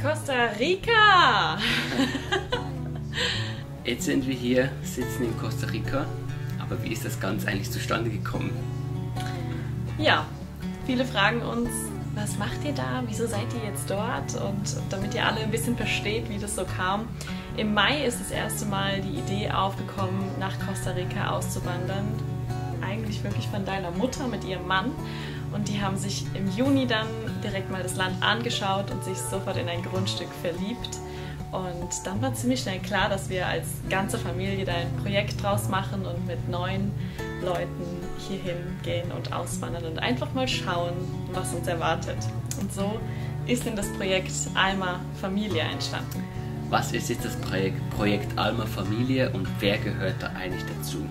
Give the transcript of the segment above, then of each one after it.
Costa Rica! Jetzt sind wir hier, sitzen in Costa Rica, aber wie ist das Ganze eigentlich zustande gekommen? Ja, viele fragen uns, was macht ihr da, wieso seid ihr jetzt dort? Und damit ihr alle ein bisschen versteht, wie das so kam. Im Mai ist das erste Mal die Idee aufgekommen, nach Costa Rica auszuwandern. Eigentlich wirklich von deiner Mutter mit ihrem Mann. Und die haben sich im Juni dann direkt mal das Land angeschaut und sich sofort in ein Grundstück verliebt. Und dann war ziemlich schnell klar, dass wir als ganze Familie da ein Projekt draus machen und mit 9 Leuten hierhin gehen und auswandern und einfach mal schauen, was uns erwartet. Und so ist denn das Projekt Alma Familia entstanden. Was ist jetzt das Projekt Alma Familia und wer gehört da eigentlich dazu?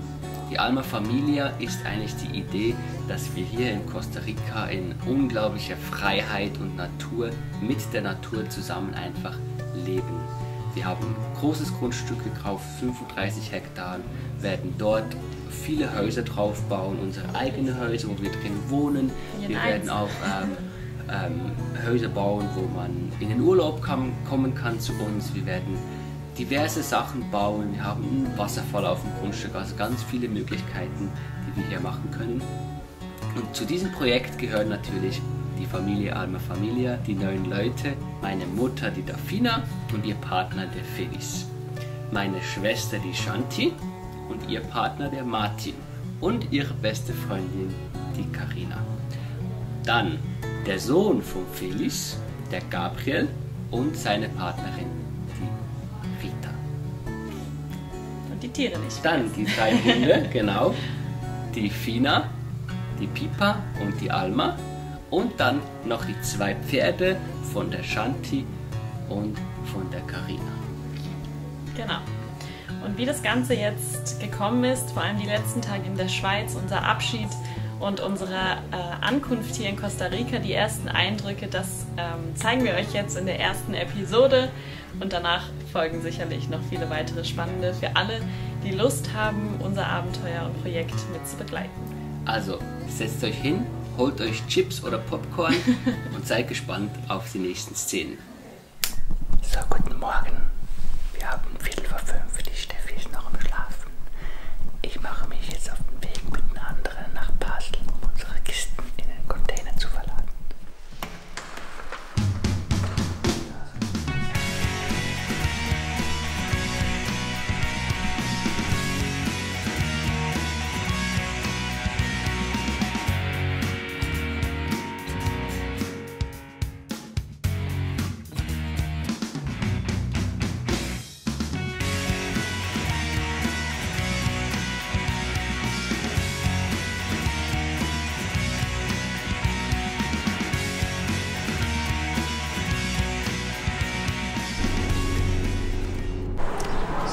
Die Alma Familia ist eigentlich die Idee, dass wir hier in Costa Rica in unglaublicher Freiheit und Natur mit der Natur zusammen einfach leben. Wir haben ein großes Grundstück gekauft, 35 Hektar, werden dort viele Häuser drauf bauen, unsere eigenen Häuser, wo wir drin wohnen. Wir werden auch Häuser bauen, wo man in den Urlaub kommen kann zu uns. Wir werden diverse Sachen bauen. Wir haben einen Wasserfall auf dem Grundstück, also ganz viele Möglichkeiten, die wir hier machen können. Und zu diesem Projekt gehören natürlich die Familie Alma Familia, die 9 Leute, meine Mutter, die Dafina und ihr Partner, der Felix, meine Schwester, die Shanti und ihr Partner, der Martin und ihre beste Freundin, die Karina. Dann der Sohn von Felix, der Gabriel und seine Partnerin, die Rita. Und die Tiere nicht. Dann die 3 Hunde, genau, die Fina, die Pipa und die Alma. Und dann noch die 2 Pferde von der Shanti und von der Karina. Genau. Und wie das Ganze jetzt gekommen ist, vor allem die letzten Tage in der Schweiz, unser Abschied und unsere Ankunft hier in Costa Rica, die ersten Eindrücke, das zeigen wir euch jetzt in der ersten Episode. Und danach folgen sicherlich noch viele weitere spannende für alle, die Lust haben, unser Abenteuer und Projekt mit zu begleiten. Also setzt euch hin, holt euch Chips oder Popcorn und seid gespannt auf die nächsten Szenen. So, guten Morgen. Wir haben 4:45, die Steffi ist noch am Schlafen. Ich mache mich jetzt auf den Weg mit den anderen nach Basel, um unsere Kisten in den Container zu verladen.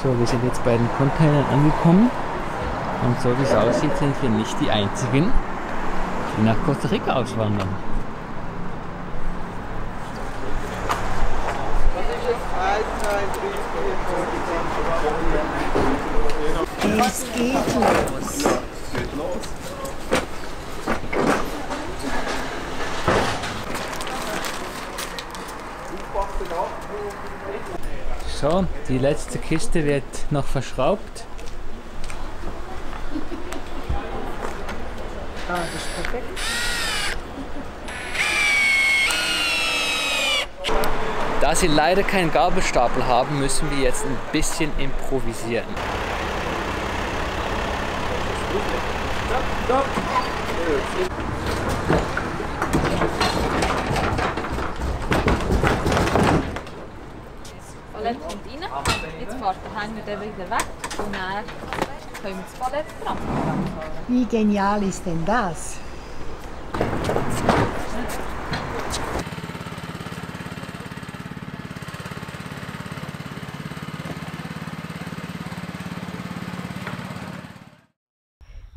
So, wir sind jetzt bei den Containern angekommen und so wie es aussieht, sind wir nicht die Einzigen, die nach Costa Rica auswandern. Es geht los. So, die letzte Kiste wird noch verschraubt. Ah, das ist perfekt. Da sie leider keinen Gabelstapel haben, müssen wir jetzt ein bisschen improvisieren. Palett kommt rein, jetzt fährt der Hänger dann wieder weg und dann können wir das Palett dran. Wie genial ist denn das?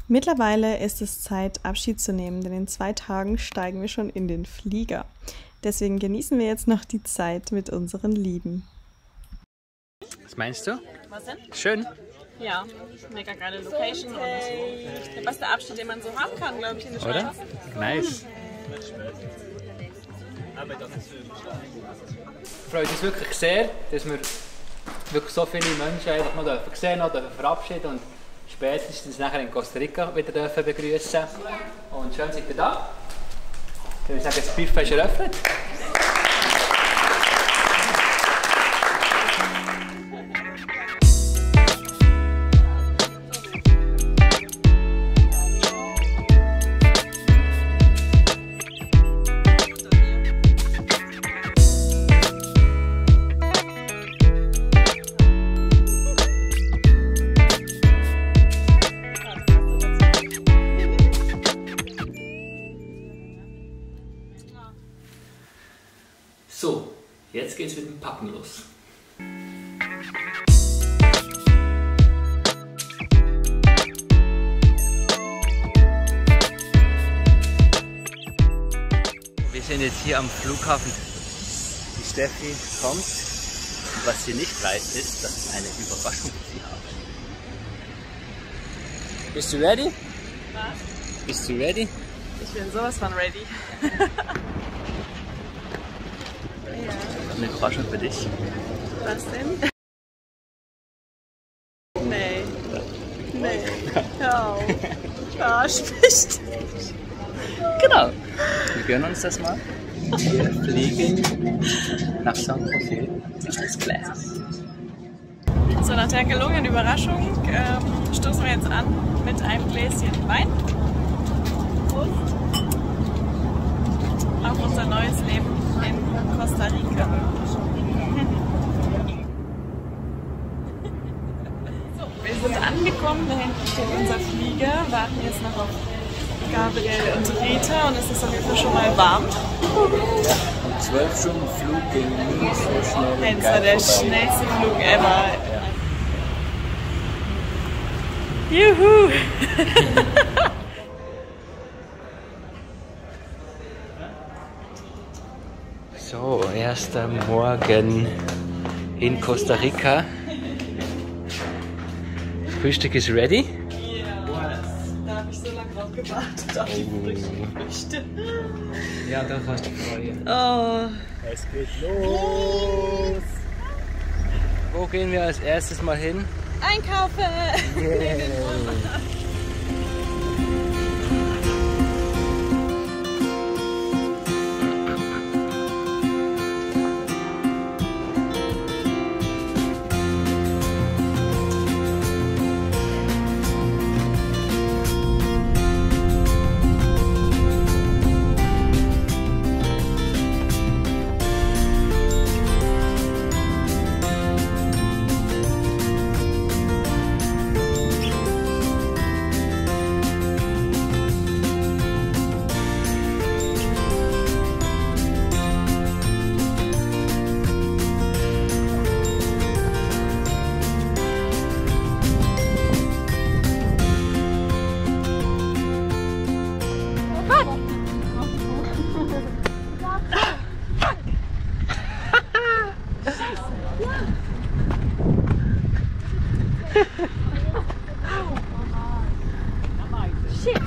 Mittlerweile ist es Zeit, Abschied zu nehmen, denn in 2 Tagen steigen wir schon in den Flieger. Deswegen genießen wir jetzt noch die Zeit mit unseren Lieben. Was meinst du? Was denn? Schön. Ja, mega geile Location und der beste Abschied, den man so haben kann, glaube ich, in der Schweiz. Oder? Nice. Freut uns wirklich sehr, dass wir wirklich so viele Menschen einfach noch sehen dürfen, verabschieden und spätestens nachher in Costa Rica wieder dürfen begrüßen. Und schön seid ihr da. Ich würde sagen, das Buffet ist eröffnet. So, jetzt geht's mit dem Packen los. Wir sind jetzt hier am Flughafen. Die Steffi kommt. Was sie nicht weiß, ist, dass ich eine Überraschung für sie habe. Bist du ready? Was? Bist du ready? Ich bin sowas von ready. Eine Überraschung für dich. Was denn? Nee. Nee. Hör auf. Verarsch mich. Genau. Wir gönnen uns das mal. Wir fliegen nach San Jose Business Class. So, nach der gelungenen Überraschung stoßen wir jetzt an mit einem Gläschen Wein. Prost. Auf unser neues Leben in Costa Rica. So, wir sind angekommen, da hinten steht unser Flieger, warten jetzt noch auf Gabriel und Rita und es ist auf jeden Fall schon mal warm. Ja, 12 Stunden Flug ging nie so schnell. Das war der schnellste Flug ever. Ja. Juhu! So, erster Morgen in Costa Rica. Frühstück ist ready. Da habe ich so lange drauf gewartet auf die Früchte. Ja, da kannst du freuen. Oh. Es geht los! Wo gehen wir als erstes mal hin? Einkaufen! Yeah. Shit!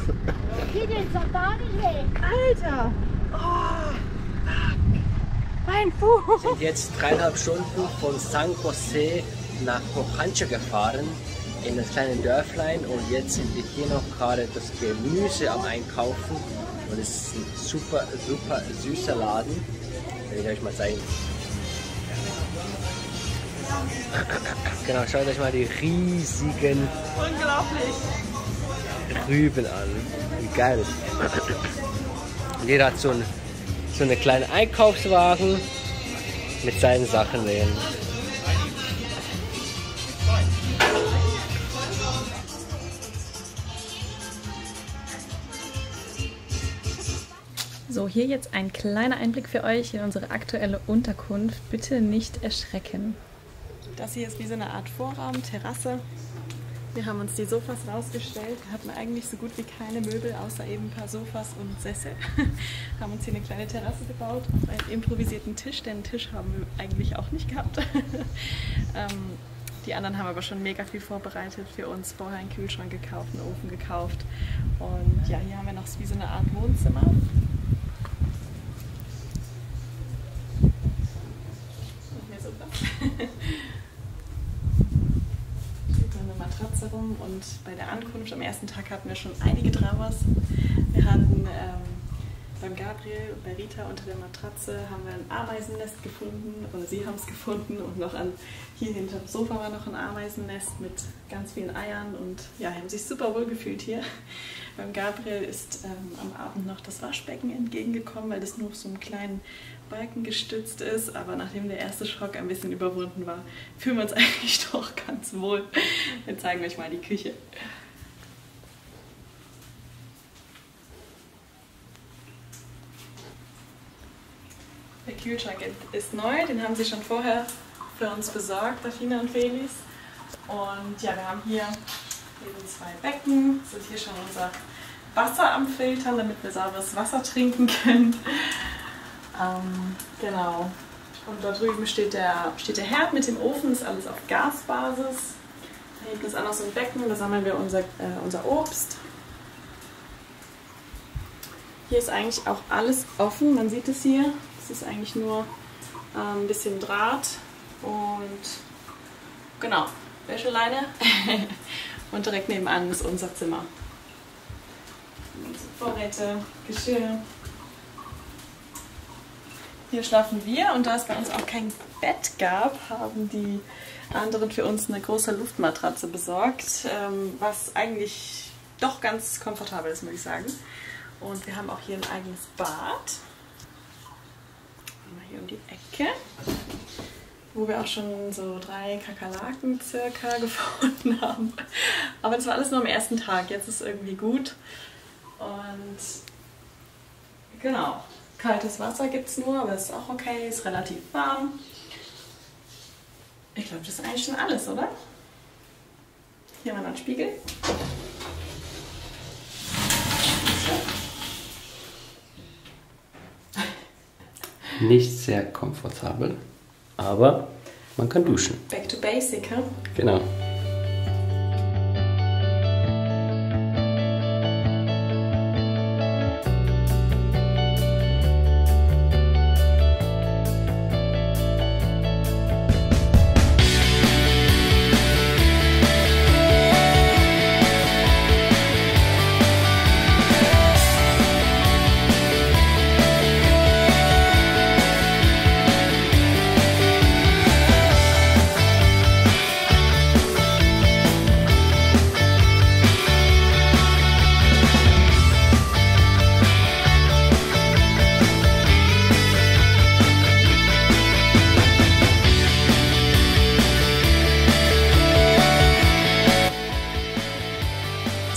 Geht jetzt doch gar nicht weg! Alter! Oh, mein Fuß! Wir sind jetzt 3,5 Stunden von San Jose nach Popancha gefahren, in das kleine Dörflein, und jetzt sind wir hier noch gerade das Gemüse am Einkaufen und es ist ein super, super süßer Laden. Will ich euch mal zeigen. Genau, schaut euch mal die riesigen Unglaublich! Rüben an. Wie geil. Und jeder hat so eine kleine Einkaufswagen mit seinen Sachen drin. So, hier jetzt ein kleiner Einblick für euch in unsere aktuelle Unterkunft. Bitte nicht erschrecken. Das hier ist wie so eine Art Vorraum, Terrasse. Wir haben uns die Sofas rausgestellt. Wir hatten eigentlich so gut wie keine Möbel, außer eben ein paar Sofas und Sessel. Haben uns hier eine kleine Terrasse gebaut, auf einen improvisierten Tisch. Den Tisch haben wir eigentlich auch nicht gehabt. Die anderen haben aber schon mega viel vorbereitet für uns. Vorher einen Kühlschrank gekauft, einen Ofen gekauft. Und ja, hier haben wir noch wie so eine Art Wohnzimmer. Eine Matratze rum und bei der Ankunft am ersten Tag hatten wir schon einige Dramas. Wir hatten beim Gabriel und bei Rita unter der Matratze haben wir ein Ameisennest gefunden, oder sie haben es gefunden, und noch hier hinter dem Sofa war noch ein Ameisennest mit ganz vielen Eiern und ja, haben sich super wohl gefühlt hier. Beim Gabriel ist am Abend noch das Waschbecken entgegengekommen, weil das nur auf so einem kleinen Balken gestützt ist, aber nachdem der erste Schock ein bisschen überwunden war, fühlen wir uns eigentlich doch ganz wohl. Wir zeigen euch mal die Küche. Der Kühlschrank ist neu, den haben sie schon vorher für uns besorgt, Dafina und Felix. Und ja, wir haben hier eben 2 Becken, sind hier schon unser Wasser am Filtern, damit wir sauberes Wasser trinken können. Genau. Und da drüben steht der Herd mit dem Ofen, ist alles auf Gasbasis. Da hinten ist auch noch so ein Becken, da sammeln wir unser Obst. Hier ist eigentlich auch alles offen, man sieht es hier. Es ist eigentlich nur ein bisschen Draht und genau, Wäscheleine. Und direkt nebenan ist unser Zimmer. Vorräte, Geschirr. Hier schlafen wir, und da es bei uns auch kein Bett gab, haben die anderen für uns eine große Luftmatratze besorgt, was eigentlich doch ganz komfortabel ist, muss ich sagen. Und wir haben auch hier ein eigenes Bad. Hier um die Ecke, wo wir auch schon so 3 Kakerlaken circa gefunden haben. Aber das war alles nur am ersten Tag, jetzt ist irgendwie gut. Und genau, kaltes Wasser gibt es nur, aber das ist auch okay, ist relativ warm. Ich glaube, das ist eigentlich schon alles, oder? Hier haben wir noch einen Spiegel. Nicht sehr komfortabel, aber man kann duschen. Back to basic, huh? Genau.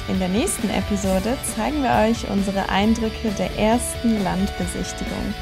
In der nächsten Episode zeigen wir euch unsere Eindrücke der ersten Landbesichtigung.